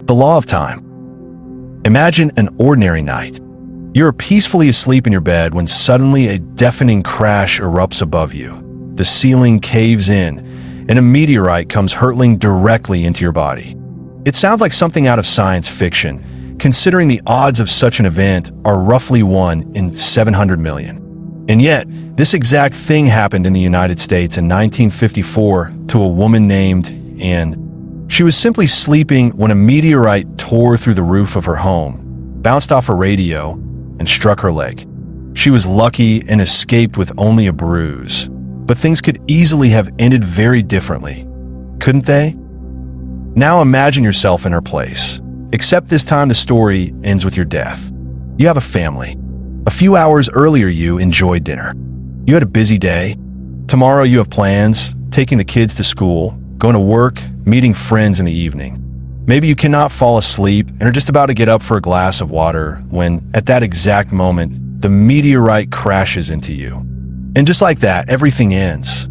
The law of time. Imagine an ordinary night. You're peacefully asleep in your bed when suddenly a deafening crash erupts above you. The ceiling caves in, and a meteorite comes hurtling directly into your body. It sounds like something out of science fiction, considering the odds of such an event are roughly 1 in 700 million. And yet, this exact thing happened in the United States in 1954 to a woman named Anne. She was simply sleeping when a meteorite tore through the roof of her home, bounced off her radio, and struck her leg. She was lucky and escaped with only a bruise, but things could easily have ended very differently, couldn't they? Now imagine yourself in her place, except this time the story ends with your death. You have a family. A few hours earlier you enjoyed dinner. You had a busy day. Tomorrow you have plans, taking the kids to school, going to work, meeting friends in the evening. Maybe you cannot fall asleep and are just about to get up for a glass of water when, at that exact moment, the meteorite crashes into you. And just like that, everything ends.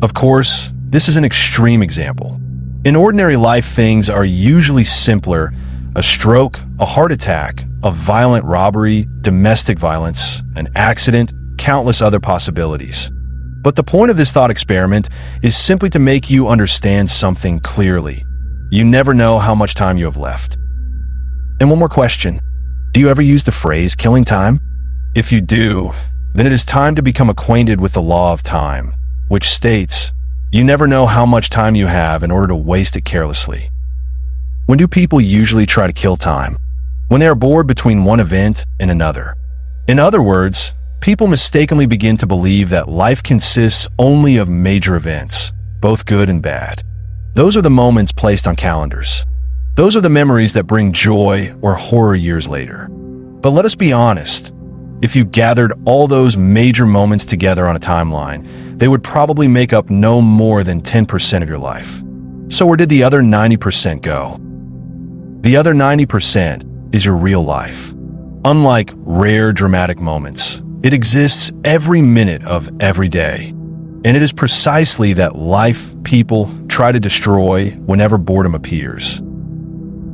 Of course, this is an extreme example. In ordinary life, things are usually simpler: a stroke, a heart attack, a violent robbery, domestic violence, an accident, countless other possibilities. But the point of this thought experiment is simply to make you understand something clearly. You never know how much time you have left. And one more question. Do you ever use the phrase killing time? If you do, then it is time to become acquainted with the law of time, which states, you never know how much time you have in order to waste it carelessly. When do people usually try to kill time? When they are bored between one event and another. In other words, people mistakenly begin to believe that life consists only of major events, both good and bad. Those are the moments placed on calendars. Those are the memories that bring joy or horror years later. But let us be honest. If you gathered all those major moments together on a timeline, they would probably make up no more than 10% of your life. So where did the other 90% go? The other 90% is your real life. Unlike rare dramatic moments, it exists every minute of every day. And it is precisely that life people try to destroy whenever boredom appears.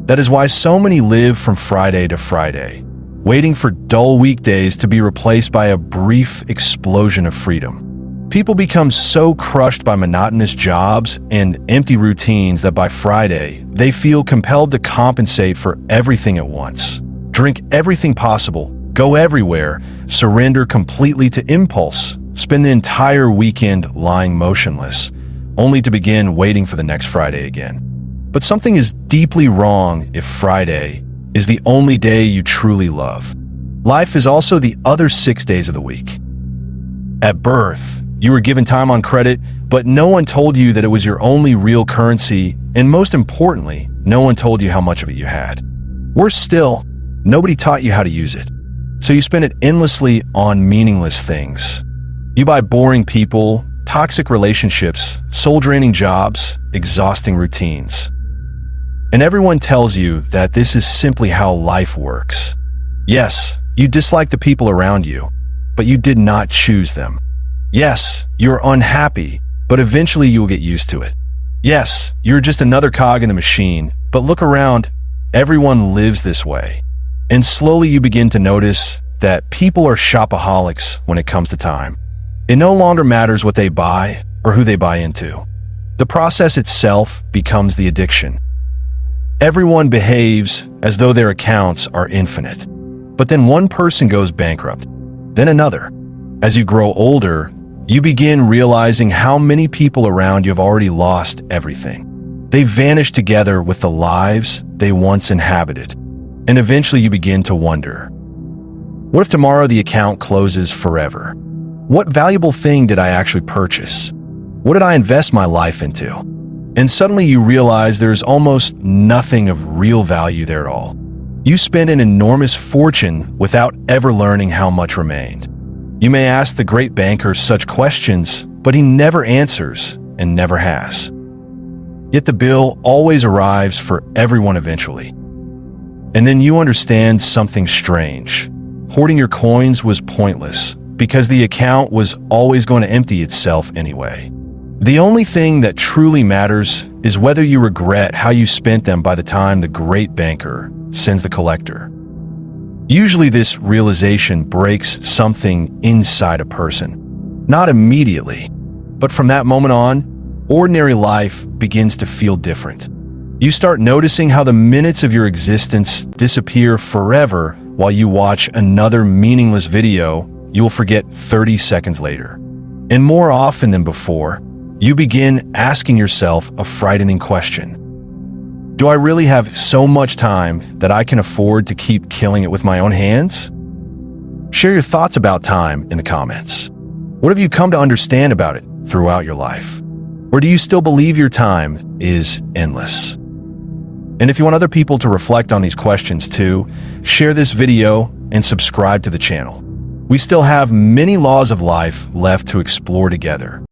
That is why so many live from Friday to Friday, waiting for dull weekdays to be replaced by a brief explosion of freedom. People become so crushed by monotonous jobs and empty routines that by Friday, they feel compelled to compensate for everything at once. Drink everything possible, go everywhere, surrender completely to impulse, spend the entire weekend lying motionless, only to begin waiting for the next Friday again. But something is deeply wrong if Friday is the only day you truly love. Life is also the other 6 days of the week. At birth, you were given time on credit, but no one told you that it was your only real currency, and most importantly, no one told you how much of it you had. Worse still, nobody taught you how to use it. So you spend it endlessly on meaningless things. You buy boring people, toxic relationships, soul-draining jobs, exhausting routines. And everyone tells you that this is simply how life works. Yes, you dislike the people around you, but you did not choose them. Yes, you're unhappy, but eventually you will get used to it. Yes, you're just another cog in the machine, but look around, everyone lives this way. And slowly you begin to notice that people are shopaholics when it comes to time. It no longer matters what they buy or who they buy into. The process itself becomes the addiction. Everyone behaves as though their accounts are infinite. But then one person goes bankrupt, then another. As you grow older, you begin realizing how many people around you have already lost everything. They vanish together with the lives they once inhabited. And eventually you begin to wonder, what if tomorrow the account closes forever? What valuable thing did I actually purchase? What did I invest my life into? And suddenly you realize there's almost nothing of real value there at all. You spend an enormous fortune without ever learning how much remained. You may ask the great banker such questions, but he never answers and never has. Yet the bill always arrives for everyone eventually. And then you understand something strange. Hoarding your coins was pointless because the account was always going to empty itself anyway. The only thing that truly matters is whether you regret how you spent them by the time the great banker sends the collector. Usually this realization breaks something inside a person. Not immediately, but from that moment on, ordinary life begins to feel different. You start noticing how the minutes of your existence disappear forever while you watch another meaningless video you will forget 30 seconds later. And more often than before, you begin asking yourself a frightening question. Do I really have so much time that I can afford to keep killing it with my own hands? Share your thoughts about time in the comments. What have you come to understand about it throughout your life? Or do you still believe your time is endless? And if you want other people to reflect on these questions too, share this video and subscribe to the channel. We still have many laws of life left to explore together.